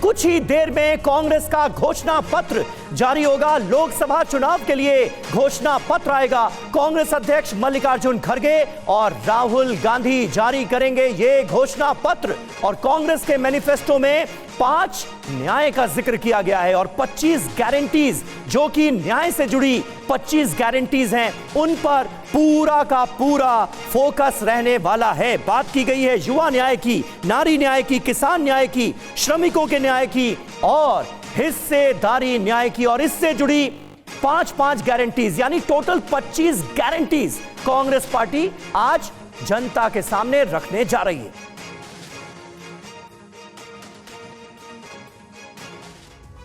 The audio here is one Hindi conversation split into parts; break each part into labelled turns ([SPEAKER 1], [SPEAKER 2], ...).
[SPEAKER 1] कुछ ही देर में कांग्रेस का घोषणा पत्र जारी होगा। लोकसभा चुनाव के लिए घोषणा पत्र आएगा। कांग्रेस अध्यक्ष मल्लिकार्जुन खड़गे और राहुल गांधी जारी करेंगे ये घोषणा पत्र। और कांग्रेस के मैनिफेस्टो में 5 न्याय का जिक्र किया गया है और 25 गारंटीज, जो कि न्याय से जुड़ी 25 गारंटीज हैं, उन पर पूरा का पूरा फोकस रहने वाला है। बात की गई है युवा न्याय की, नारी न्याय की, किसान न्याय की, श्रमिकों के न्याय की और हिस्सेदारी न्याय की। और इससे जुड़ी 5-5 गारंटीज, यानी टोटल 25 गारंटीज कांग्रेस पार्टी आज जनता के सामने रखने जा रही है।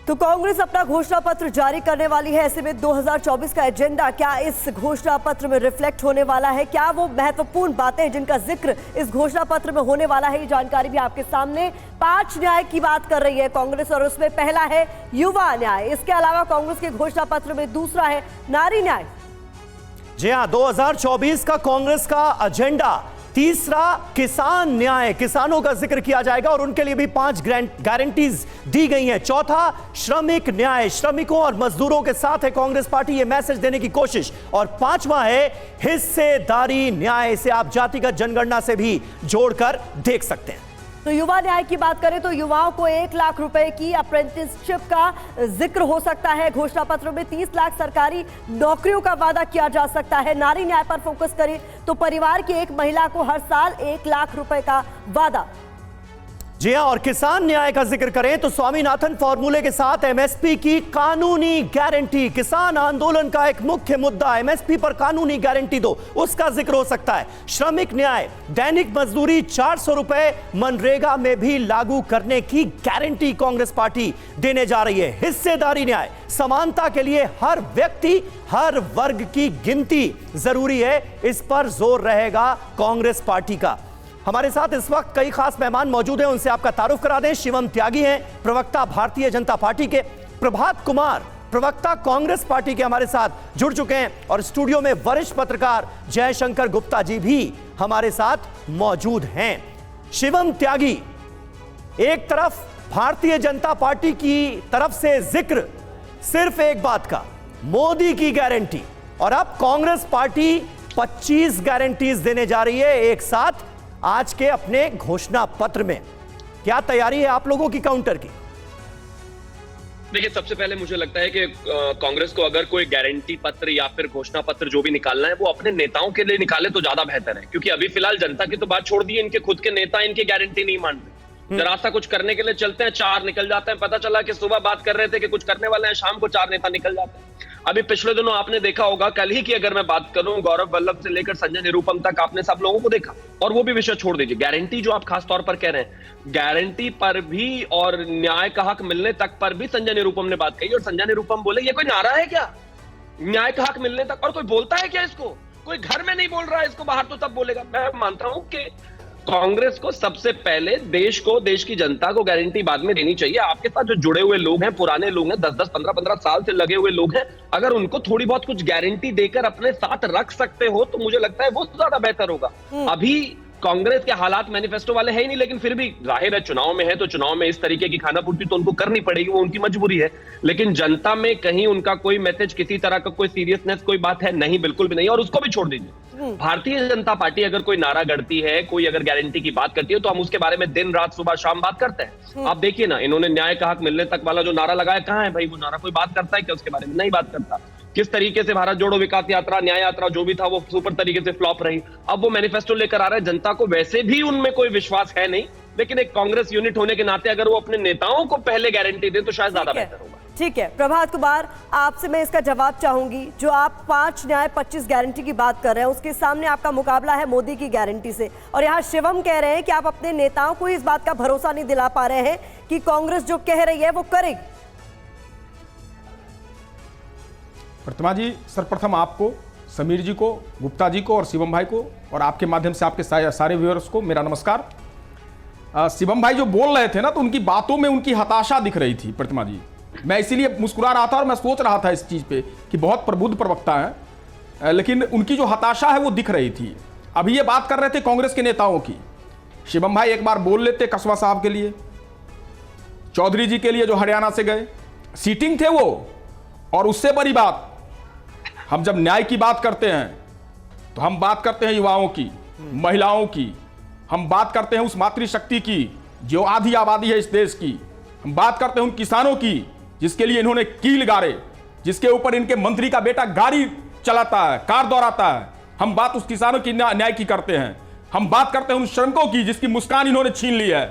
[SPEAKER 2] तो कांग्रेस अपना घोषणा पत्र जारी करने वाली है। ऐसे में 2024 का एजेंडा क्या इस घोषणा पत्र में रिफ्लेक्ट होने वाला है? क्या वो महत्वपूर्ण बातें हैं जिनका जिक्र इस घोषणा पत्र में होने वाला है? ये जानकारी भी आपके सामने। 5 न्याय की बात कर रही है कांग्रेस और उसमें पहला है युवा न्याय। इसके अलावा कांग्रेस के घोषणा पत्र में दूसरा है नारी न्याय।
[SPEAKER 1] जी हां, 2024 का कांग्रेस का एजेंडा। तीसरा किसान न्याय, किसानों का जिक्र किया जाएगा और उनके लिए भी 5 गारंटीज दी गई हैं। चौथा श्रमिक न्याय, श्रमिकों और मजदूरों के साथ है कांग्रेस पार्टी, ये मैसेज देने की कोशिश। और 5वां है हिस्सेदारी न्याय। इसे आप जातिगत जनगणना से भी जोड़कर देख सकते हैं।
[SPEAKER 2] तो युवा न्याय की बात करें तो युवाओं को 1 लाख रुपए की अप्रेंटिसशिप का जिक्र हो सकता है। घोषणा पत्र में 30 लाख सरकारी नौकरियों का वादा किया जा सकता है। नारी न्याय पर फोकस करें तो परिवार की एक महिला को हर साल 1 लाख रुपए का वादा।
[SPEAKER 1] जी हां, और किसान न्याय का जिक्र करें तो स्वामीनाथन फॉर्मूले के साथ एमएसपी की कानूनी गारंटी। किसान आंदोलन का एक मुख्य मुद्दा, एमएसपी पर कानूनी गारंटी दो, उसका जिक्र हो सकता है। श्रमिक न्याय, दैनिक मजदूरी 400 रुपए मनरेगा में भी लागू करने की गारंटी कांग्रेस पार्टी देने जा रही है। हिस्सेदारी न्याय, समानता के लिए हर व्यक्ति, हर वर्ग की गिनती जरूरी है, इस पर जोर रहेगा कांग्रेस पार्टी का। हमारे साथ इस वक्त कई खास मेहमान मौजूद हैं, उनसे आपका तारुफ करा दें। शिवम त्यागी हैं, प्रवक्ता भारतीय जनता पार्टी के। प्रभात कुमार, प्रवक्ता कांग्रेस पार्टी के, हमारे साथ जुड़ चुके हैं। और स्टूडियो में वरिष्ठ पत्रकार जयशंकर गुप्ता जी भी हमारे साथ मौजूद हैं। शिवम त्यागी, एक तरफ भारतीय जनता पार्टी की तरफ से जिक्र सिर्फ एक बात का, मोदी की गारंटी, और अब कांग्रेस पार्टी 25 गारंटीज देने जा रही है एक साथ आज के अपने घोषणा पत्र में। क्या तैयारी है आप लोगों की काउंटर की?
[SPEAKER 3] देखिए, सबसे पहले मुझे लगता है कि कांग्रेस को अगर कोई गारंटी पत्र या फिर घोषणा पत्र जो भी निकालना है वो अपने नेताओं के लिए निकाले तो ज्यादा बेहतर है, क्योंकि अभी फिलहाल जनता की तो बात छोड़ दी, इनके खुद के नेता इनकी गारंटी नहीं मान रहे। जरा सा कुछ करने के लिए चलते हैं, 4 निकल जाते हैं। पता चला कि सुबह बात कर रहे थे कि कुछ करने वाले हैं, शाम को 4 नेता निकल जाते हैं। अभी पिछले दिनों आपने देखा होगा, कल ही की अगर मैं बात करूं, गौरव वल्लभ से लेकर संजय निरुपम तक आपने सब लोगों को देखा। और वो भी विषय छोड़ दीजिए, गारंटी जो आप खास तौर पर कह रहे हैं, गारंटी पर भी और न्याय का हक मिलने तक पर भी संजय निरुपम ने बात कही। और संजय निरुपम बोले, ये कोई नारा है क्या, न्याय का हक मिलने तक? और कोई बोलता है क्या इसको? कोई घर में नहीं बोल रहा है इसको, बाहर तो तब बोलेगा। मैं मानता हूं कि कांग्रेस को सबसे पहले देश को, देश की जनता को गारंटी बाद में देनी चाहिए। आपके साथ जो जुड़े हुए लोग हैं, पुराने लोग हैं, 10-10, 15-15 साल से लगे हुए लोग हैं, अगर उनको थोड़ी बहुत कुछ गारंटी देकर अपने साथ रख सकते हो तो मुझे लगता है वो ज्यादा बेहतर होगा। अभी कांग्रेस के हालात मैनिफेस्टो वाले हैं ही नहीं, लेकिन फिर भी जाहिर है चुनाव में है तो चुनाव में इस तरीके की खानापूर्ति तो उनको करनी पड़ेगी, वो उनकी मजबूरी है। लेकिन जनता में कहीं उनका कोई मैसेज, किसी तरह का कोई सीरियसनेस, कोई बात है नहीं, बिल्कुल भी नहीं। और उसको भी छोड़ दीजिए, भारतीय जनता पार्टी अगर कोई नारा गढ़ती है, कोई अगर गारंटी की बात करती है तो हम उसके बारे में दिन रात सुबह शाम बात करते हैं। आप देखिए ना, इन्होंने न्याय का हक मिलने तक वाला जो नारा लगाया, कहां है भाई वो नारा? कोई बात करता है क्या उसके बारे में? नहीं बात करता। किस तरीके से भारत जोड़ो विकास यात्रा, न्याय यात्रा जो भी था वो सुपर तरीके से फ्लॉप रही। अब वो मैनिफेस्टो लेकर आ रहा है, जनता को वैसे भी उनमें कोई विश्वास है नहीं, लेकिन एक कांग्रेस यूनिट होने के नाते अगर वो अपने नेताओं को पहले गारंटी दे तो शायद ज्यादा बेहतर होगा।
[SPEAKER 2] ठीक है प्रभात कुमार, आपसे मैं इसका जवाब चाहूंगी। जो आप 5 न्याय 25 गारंटी की बात कर रहे हैं, उसके सामने आपका मुकाबला है मोदी की गारंटी से, और यहाँ शिवम कह रहे हैं कि आप अपने नेताओं को इस बात का भरोसा नहीं दिला पा रहे हैं कि कांग्रेस जो कह रही है वो करेगी।
[SPEAKER 4] प्रतिमा जी, सर्वप्रथम आपको, समीर जी को, गुप्ता जी को और शिवम भाई को, और आपके माध्यम से आपके सारे व्यूअर्स को मेरा नमस्कार। शिवम भाई जो बोल रहे थे ना, तो उनकी बातों में उनकी हताशा दिख रही थी प्रतिमा जी। मैं इसीलिए मुस्कुरा रहा था और मैं सोच रहा था इस चीज़ पे कि बहुत प्रबुद्ध प्रवक्ता हैं, लेकिन उनकी जो हताशा है वो दिख रही थी। अभी ये बात कर रहे थे कांग्रेस के नेताओं की। शिवम भाई एक बार बोल लेते कसवा साहब के लिए। चौधरी जी के लिए जो हरियाणा से गए, सीटिंग थे वो। और उससे बड़ी बात, हम जब न्याय की बात करते हैं तो हम बात करते हैं युवाओं की, महिलाओं की, हम बात करते हैं उस मातृशक्ति की जो आधी आबादी है इस देश की, हम बात करते हैं उन किसानों की जिसके लिए इन्होंने कील गाड़े, जिसके ऊपर इनके मंत्री का बेटा गाड़ी चलाता है, कार दौड़ाता है। हम बात उस किसानों की न्याय की करते हैं। हम बात करते हैं उन श्रमिकों की जिसकी मुस्कान इन्होंने छीन ली है।